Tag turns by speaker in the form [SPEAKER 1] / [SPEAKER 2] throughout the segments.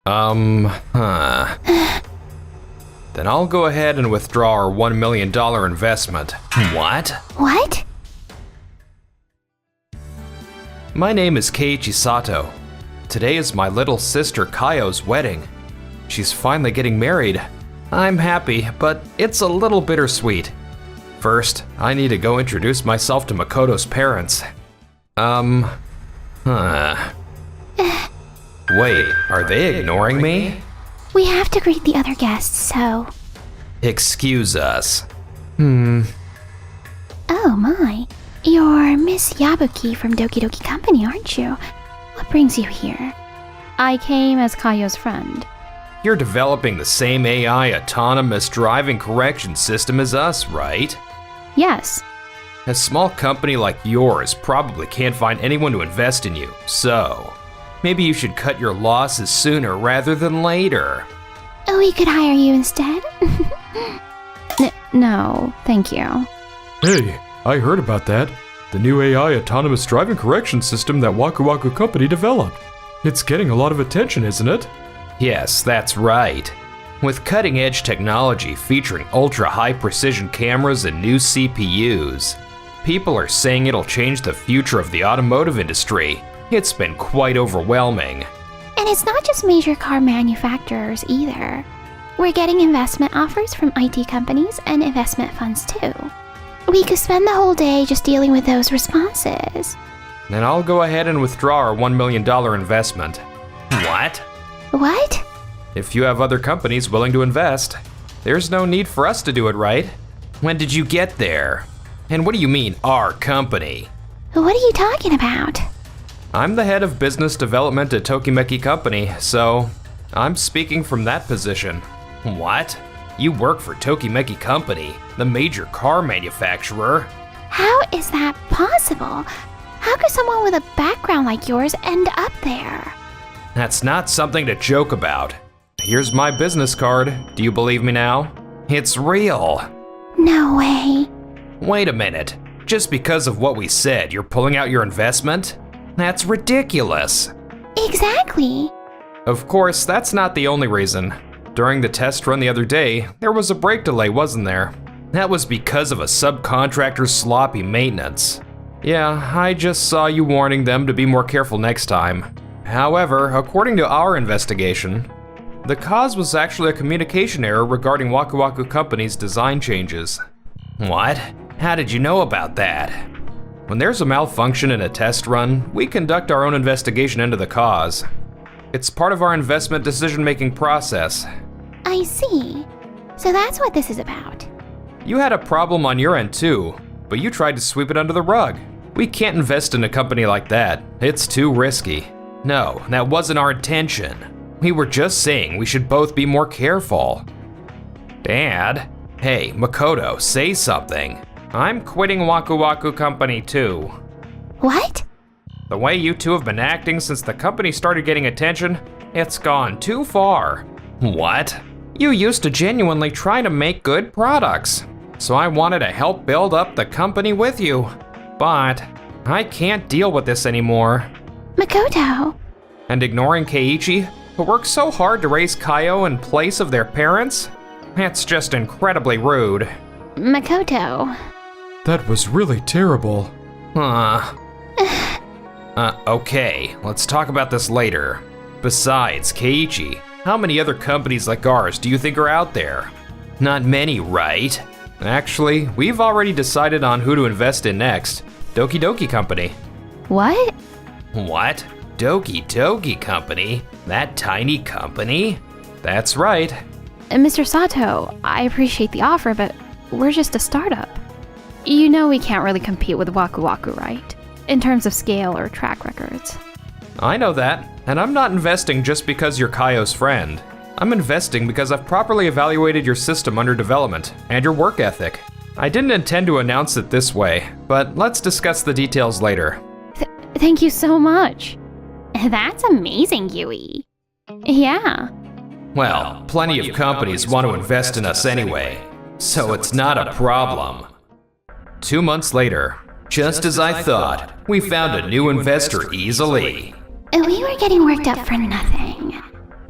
[SPEAKER 1] Then I'll go ahead and withdraw our $1 million investment. What?
[SPEAKER 2] What?
[SPEAKER 1] My name is Keiichi Sato. Today is my little sister Kayo's wedding. She's finally getting married. I'm happy, but it's a little bittersweet. First, I need to go introduce myself to Makoto's parents. Wait, are they ignoring me?
[SPEAKER 2] We have to greet the other guests, so...
[SPEAKER 1] Excuse us.
[SPEAKER 2] Oh my. You're Miss Yabuki from Doki Doki Company, aren't you? What brings you here?
[SPEAKER 3] I came as Kayo's friend.
[SPEAKER 1] You're developing the same AI autonomous driving correction system as us, right?
[SPEAKER 3] Yes.
[SPEAKER 1] A small company like yours probably can't find anyone to invest in you, so maybe you should cut your losses sooner rather than later.
[SPEAKER 2] We could hire you instead.
[SPEAKER 3] No, thank you.
[SPEAKER 4] Hey, I heard about that. The new AI autonomous driving correction system that Waku Waku Company developed. It's getting a lot of attention, isn't it?
[SPEAKER 1] Yes, that's right. With cutting-edge technology featuring ultra-high precision cameras and new CPUs, people are saying it'll change the future of the automotive industry. It's been quite overwhelming.
[SPEAKER 2] And it's not just major car manufacturers either. We're getting investment offers from IT companies and investment funds too. We could spend the whole day just dealing with those responses.
[SPEAKER 1] Then I'll go ahead and withdraw our $1 million investment. What?
[SPEAKER 2] What?
[SPEAKER 1] If you have other companies willing to invest, there's no need for us to do it, right? When did you get there? And what do you mean, our company?
[SPEAKER 2] What are you talking about?
[SPEAKER 1] I'm the head of business development at Tokimeki Company, so I'm speaking from that position. What? You work for Tokimeki Company, the major car manufacturer?
[SPEAKER 2] How is that possible? How could someone with a background like yours end up there?
[SPEAKER 1] That's not something to joke about. Here's my business card. Do you believe me now? It's real.
[SPEAKER 2] No way.
[SPEAKER 1] Wait a minute. Just because of what we said, you're pulling out your investment? That's ridiculous.
[SPEAKER 2] Exactly.
[SPEAKER 1] Of course, that's not the only reason. During the test run the other day, there was a brake delay, wasn't there? That was because of a subcontractor's sloppy maintenance. Yeah, I just saw you warning them to be more careful next time. However, according to our investigation, the cause was actually a communication error regarding Waku Waku Company's design changes. What? How did you know about that? When there's a malfunction in a test run, we conduct our own investigation into the cause. It's part of our investment decision-making process.
[SPEAKER 2] I see. So that's what this is about.
[SPEAKER 1] You had a problem on your end too, but you tried to sweep it under the rug. We can't invest in a company like that. It's too risky. No, that wasn't our intention. We were just saying we should both be more careful. Dad? Hey, Makoto, say something. I'm quitting Waku Waku Company too.
[SPEAKER 2] What?
[SPEAKER 1] The way you two have been acting since the company started getting attention, it's gone too far. What? You used to genuinely try to make good products, so I wanted to help build up the company with you. But I can't deal with this anymore.
[SPEAKER 2] Makoto.
[SPEAKER 1] And ignoring Keiichi, who worked so hard to raise Kayo in place of their parents? It's just incredibly rude.
[SPEAKER 2] Makoto.
[SPEAKER 4] That was really terrible.
[SPEAKER 1] Okay, let's talk about this later. Besides, Keiichi, how many other companies like ours do you think are out there? Not many, right? Actually, we've already decided on who to invest in next. Doki Doki Company.
[SPEAKER 3] What?
[SPEAKER 1] What? Doki Doki Company? That tiny company? That's right.
[SPEAKER 3] Mr. Sato, I appreciate the offer, but we're just a startup. You know we can't really compete with Waku Waku, right? In terms of scale or track records.
[SPEAKER 1] I know that, and I'm not investing just because you're Kayo's friend. I'm investing because I've properly evaluated your system under development and your work ethic. I didn't intend to announce it this way, but let's discuss the details later.
[SPEAKER 3] Thank you so much.
[SPEAKER 2] That's amazing, Yui.
[SPEAKER 3] Yeah.
[SPEAKER 1] Well, plenty of companies want to invest in us anyway, so it's not a problem. 2 months later, just as I thought, we found a new investor easily.
[SPEAKER 2] We were getting worked up for nothing.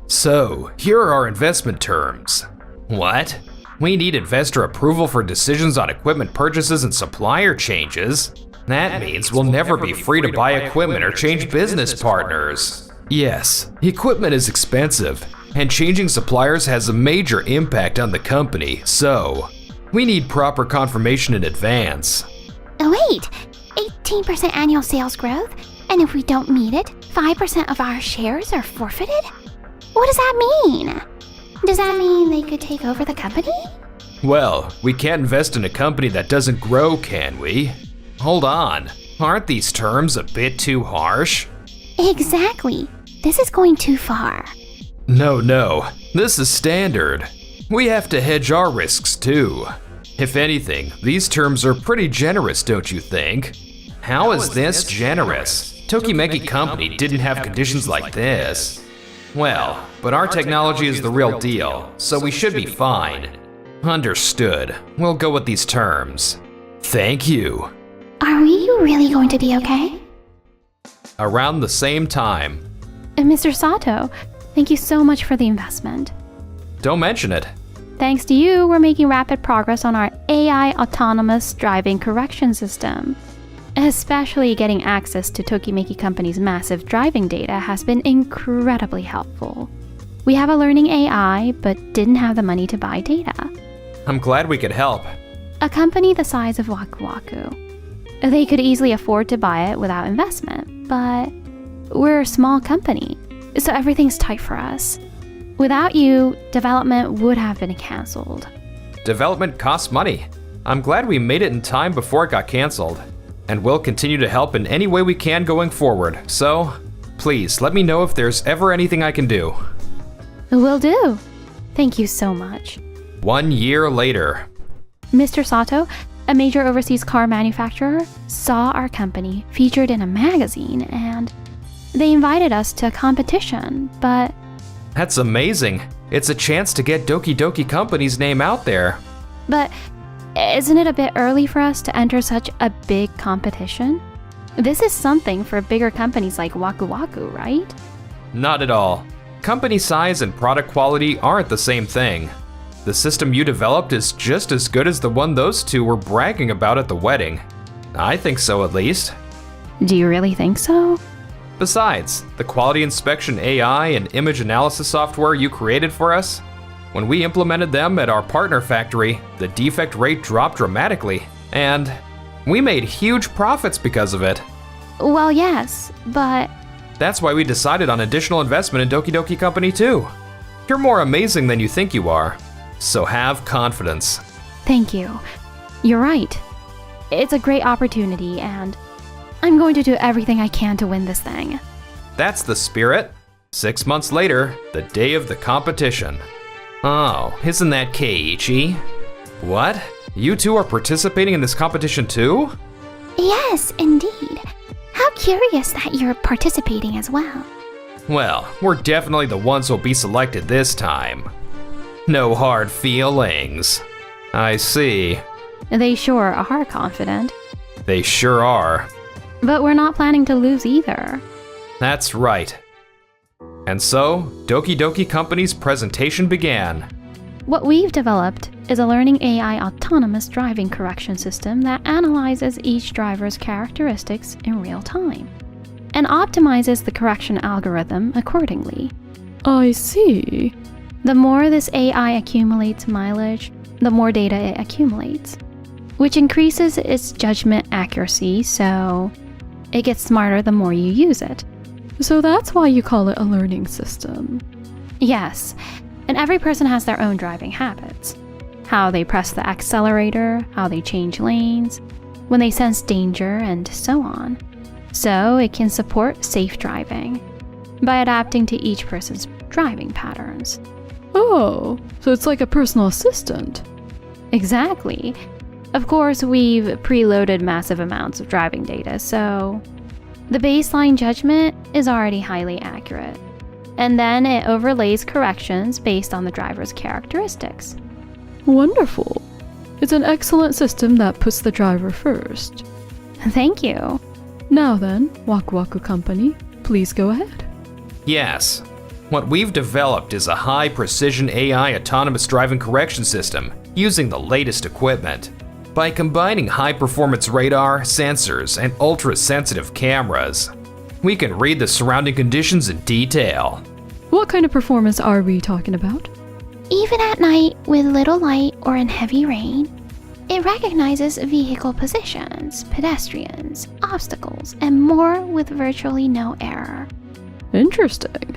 [SPEAKER 1] So, here are our investment terms. What? We need investor approval for decisions on equipment purchases and supplier changes? That means we'll never be free to buy equipment or change business partners. Yes, equipment is expensive, and changing suppliers has a major impact on the company, so we need proper confirmation in advance.
[SPEAKER 2] Wait, 18% annual sales growth? And if we don't meet it, 5% of our shares are forfeited? What does that mean? Does that mean they could take over the company?
[SPEAKER 1] Well, we can't invest in a company that doesn't grow, can we? Hold on, aren't these terms a bit too harsh?
[SPEAKER 2] Exactly. This is going too far.
[SPEAKER 1] No, this is standard. We have to hedge our risks too. If anything, these terms are pretty generous, don't you think? How is this generous? Tokimeki Company didn't have conditions like this. Well, but our technology is the real deal, so we should be fine. Understood. We'll go with these terms. Thank you.
[SPEAKER 2] Are we really going to be okay?
[SPEAKER 1] Around the same time.
[SPEAKER 3] Mr. Sato, thank you so much for the investment.
[SPEAKER 1] Don't mention it.
[SPEAKER 3] Thanks to you, we're making rapid progress on our AI autonomous driving correction system. Especially getting access to Tokimeki Company's massive driving data has been incredibly helpful. We have a learning AI, but didn't have the money to buy data.
[SPEAKER 1] I'm glad we could help.
[SPEAKER 3] A company the size of Waku Waku. They could easily afford to buy it without investment, but we're a small company, so everything's tight for us. Without you, development would have been cancelled.
[SPEAKER 1] Development costs money. I'm glad we made it in time before it got cancelled. And we'll continue to help in any way we can going forward, so please let me know if there's ever anything I can do.
[SPEAKER 3] Will do. Thank you so much.
[SPEAKER 1] 1 year later.
[SPEAKER 3] Mr. Sato, a major overseas car manufacturer, saw our company featured in a magazine and they invited us to a competition, but...
[SPEAKER 1] That's amazing. It's a chance to get Doki Doki Company's name out there.
[SPEAKER 3] But isn't it a bit early for us to enter such a big competition? This is something for bigger companies like Waku Waku, right?
[SPEAKER 1] Not at all. Company size and product quality aren't the same thing. The system you developed is just as good as the one those two were bragging about at the wedding. I think so, at least.
[SPEAKER 3] Do you really think so?
[SPEAKER 1] Besides, the quality inspection AI and image analysis software you created for us, when we implemented them at our partner factory, the defect rate dropped dramatically, and we made huge profits because of it.
[SPEAKER 3] Well, yes, but...
[SPEAKER 1] That's why we decided on additional investment in Doki Doki Company too. You're more amazing than you think you are, so have confidence.
[SPEAKER 3] Thank you. You're right. It's a great opportunity, and I'm going to do everything I can to win this thing.
[SPEAKER 1] That's the spirit. 6 months later, the day of the competition. Oh, isn't that Keiichi? What? You two are participating in this competition too?
[SPEAKER 2] Yes, indeed. How curious that you're participating as well.
[SPEAKER 1] Well, we're definitely the ones who'll be selected this time. No hard feelings. I see.
[SPEAKER 3] They sure are confident.
[SPEAKER 1] They sure are.
[SPEAKER 3] But we're not planning to lose either.
[SPEAKER 1] That's right. And so, Doki Doki Company's presentation began.
[SPEAKER 3] What we've developed is a learning AI autonomous driving correction system that analyzes each driver's characteristics in real time and optimizes the correction algorithm accordingly.
[SPEAKER 5] I see.
[SPEAKER 3] The more this AI accumulates mileage, the more data it accumulates, which increases its judgment accuracy, so it gets smarter the more you use it.
[SPEAKER 5] So that's why you call it a learning system.
[SPEAKER 3] Yes, and every person has their own driving habits. How they press the accelerator, how they change lanes, when they sense danger, and so on. So it can support safe driving by adapting to each person's driving patterns.
[SPEAKER 5] Oh, so it's like a personal assistant.
[SPEAKER 3] Exactly. Of course, we've preloaded massive amounts of driving data, so the baseline judgment is already highly accurate. And then it overlays corrections based on the driver's characteristics.
[SPEAKER 5] Wonderful. It's an excellent system that puts the driver first.
[SPEAKER 3] Thank you.
[SPEAKER 5] Now then, Waku Waku Company, please go ahead.
[SPEAKER 1] Yes. What we've developed is a high-precision AI autonomous driving correction system using the latest equipment. By combining high-performance radar, sensors, and ultra-sensitive cameras, we can read the surrounding conditions in detail.
[SPEAKER 5] What kind of performance are we talking about?
[SPEAKER 2] Even at night, with little light or in heavy rain, it recognizes vehicle positions, pedestrians, obstacles, and more with virtually no error.
[SPEAKER 5] Interesting.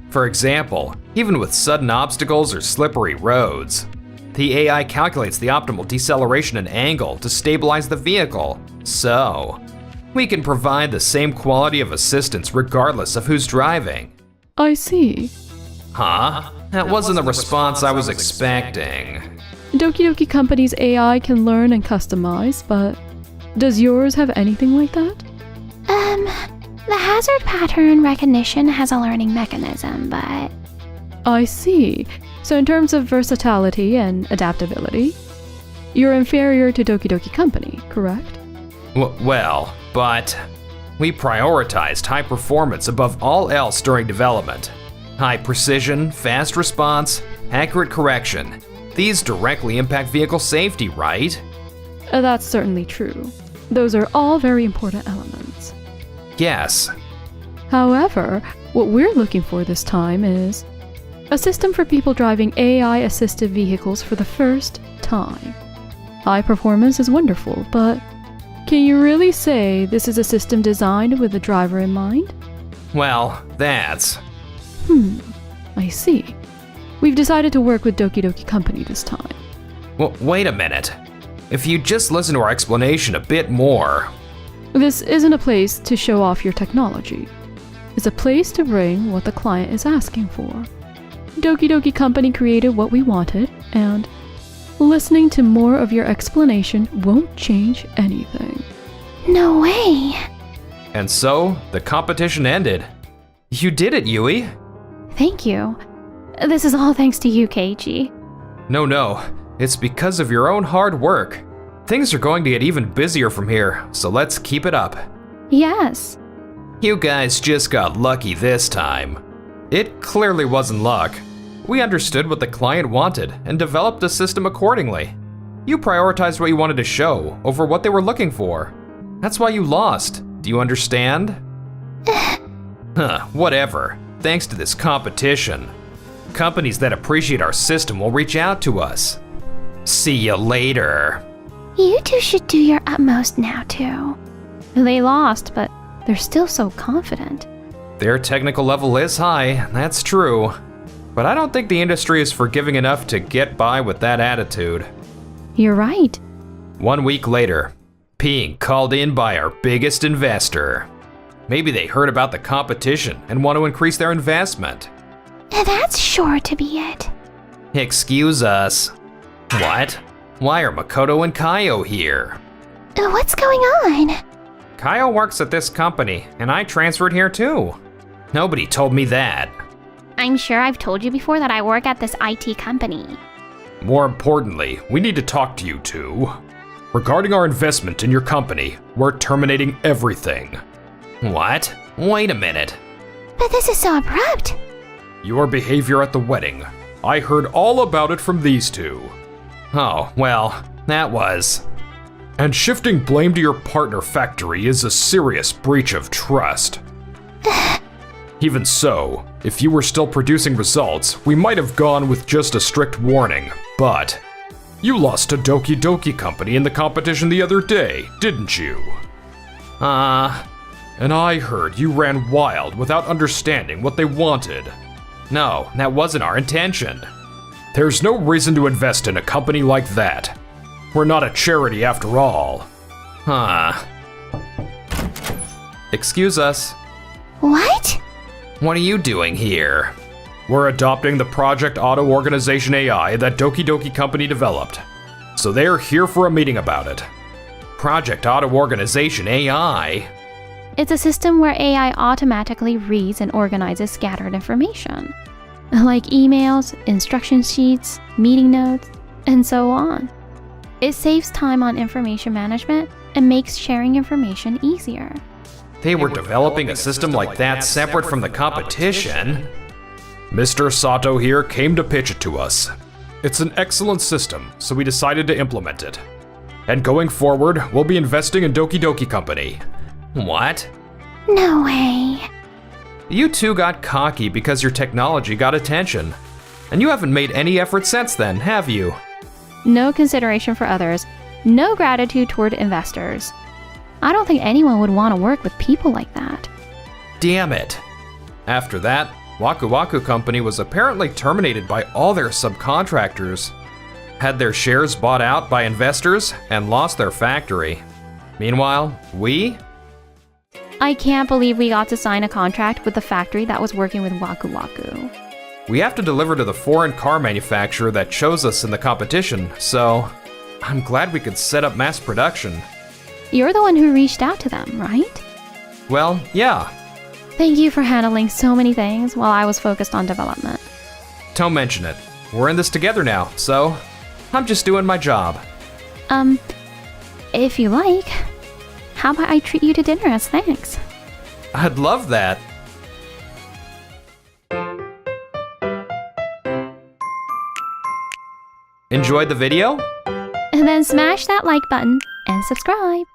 [SPEAKER 1] For example, even with sudden obstacles or slippery roads, the AI calculates the optimal deceleration and angle to stabilize the vehicle, so we can provide the same quality of assistance regardless of who's driving.
[SPEAKER 5] I see.
[SPEAKER 1] Huh? That wasn't the response I was expecting.
[SPEAKER 5] Doki Doki Company's AI can learn and customize, but does yours have anything like that?
[SPEAKER 2] The hazard pattern recognition has a learning mechanism, but
[SPEAKER 5] I see. So in terms of versatility and adaptability, you're inferior to Doki Doki Company, correct?
[SPEAKER 1] Well, but we prioritized high performance above all else during development. High precision, fast response, accurate correction. These directly impact vehicle safety, right?
[SPEAKER 5] That's certainly true. Those are all very important elements.
[SPEAKER 1] Yes.
[SPEAKER 5] However, what we're looking for this time is a system for people driving AI-assisted vehicles for the first time. High performance is wonderful, but can you really say this is a system designed with the driver in mind?
[SPEAKER 1] Well, that's...
[SPEAKER 5] I see. We've decided to work with Doki Doki Company this time.
[SPEAKER 1] Well, wait a minute. If you just listen to our explanation a bit more...
[SPEAKER 5] This isn't a place to show off your technology. It's a place to bring what the client is asking for. Doki Doki Company created what we wanted, and listening to more of your explanation won't change anything.
[SPEAKER 2] no way.
[SPEAKER 1] And so, the competition ended. You did it, Yui.
[SPEAKER 3] Thank you. This is all thanks to you, Keiichi.
[SPEAKER 1] No, it's because of your own hard work. Things are going to get even busier from here, so let's keep it up.
[SPEAKER 3] Yes.
[SPEAKER 1] You guys just got lucky this time. It clearly wasn't luck. We understood what the client wanted and developed the system accordingly. You prioritized what you wanted to show over what they were looking for. That's why you lost. Do you understand? Whatever. Thanks to this competition, companies that appreciate our system will reach out to us. See you later.
[SPEAKER 2] You two should do your utmost now, too.
[SPEAKER 3] They lost, but they're still so confident.
[SPEAKER 1] Their technical level is high, that's true. But I don't think the industry is forgiving enough to get by with that attitude.
[SPEAKER 3] You're right.
[SPEAKER 1] 1 week later, being called in by our biggest investor. Maybe they heard about the competition and want to increase their investment.
[SPEAKER 2] That's sure to be it.
[SPEAKER 1] Excuse us. What? Why are Makoto and Kaio here?
[SPEAKER 2] What's going on?
[SPEAKER 1] Kaio works at this company, and I transferred here too. Nobody told me that.
[SPEAKER 2] I'm sure I've told you before that I work at this IT company.
[SPEAKER 4] More importantly, we need to talk to you two. Regarding our investment in your company, we're terminating everything.
[SPEAKER 1] What? Wait a minute.
[SPEAKER 2] But this is so abrupt.
[SPEAKER 4] Your behavior at the wedding. I heard all about it from these two.
[SPEAKER 1] Oh, well, that was...
[SPEAKER 4] And shifting blame to your partner factory is a serious breach of trust. Even so, if you were still producing results, we might have gone with just a strict warning, but you lost to Doki Doki Company in the competition the other day, didn't you? And I heard you ran wild without understanding what they wanted.
[SPEAKER 1] No, that wasn't our intention.
[SPEAKER 4] There's no reason to invest in a company like that. We're not a charity after all.
[SPEAKER 1] Excuse us.
[SPEAKER 2] What?
[SPEAKER 1] What are you doing here?
[SPEAKER 4] We're adopting the Project Auto Organization AI that Doki Doki Company developed. So they're here for a meeting about it.
[SPEAKER 1] Project Auto Organization AI?
[SPEAKER 3] It's a system where AI automatically reads and organizes scattered information, like emails, instruction sheets, meeting notes, and so on. It saves time on information management and makes sharing information easier.
[SPEAKER 1] They were developing a system like that separate from the competition?
[SPEAKER 4] Mr. Sato here came to pitch it to us. It's an excellent system, so we decided to implement it. And going forward, we'll be investing in Doki Doki Company.
[SPEAKER 1] What?
[SPEAKER 2] No way.
[SPEAKER 1] You two got cocky because your technology got attention. And you haven't made any effort since then, have you?
[SPEAKER 3] No consideration for others, no gratitude toward investors. I don't think anyone would want to work with people like that.
[SPEAKER 1] Damn it. After that, Waku Waku Company was apparently terminated by all their subcontractors, had their shares bought out by investors, and lost their factory. Meanwhile, we?
[SPEAKER 3] I can't believe we got to sign a contract with the factory that was working with Waku Waku.
[SPEAKER 1] We have to deliver to the foreign car manufacturer that chose us in the competition, so I'm glad we could set up mass production.
[SPEAKER 3] You're the one who reached out to them, right?
[SPEAKER 1] Well, yeah.
[SPEAKER 3] Thank you for handling so many things while I was focused on development.
[SPEAKER 1] Don't mention it. We're in this together now, so I'm just doing my job.
[SPEAKER 3] If you like, how about I treat you to dinner as thanks?
[SPEAKER 1] I'd love that. Enjoyed the video?
[SPEAKER 3] And then smash that like button and subscribe.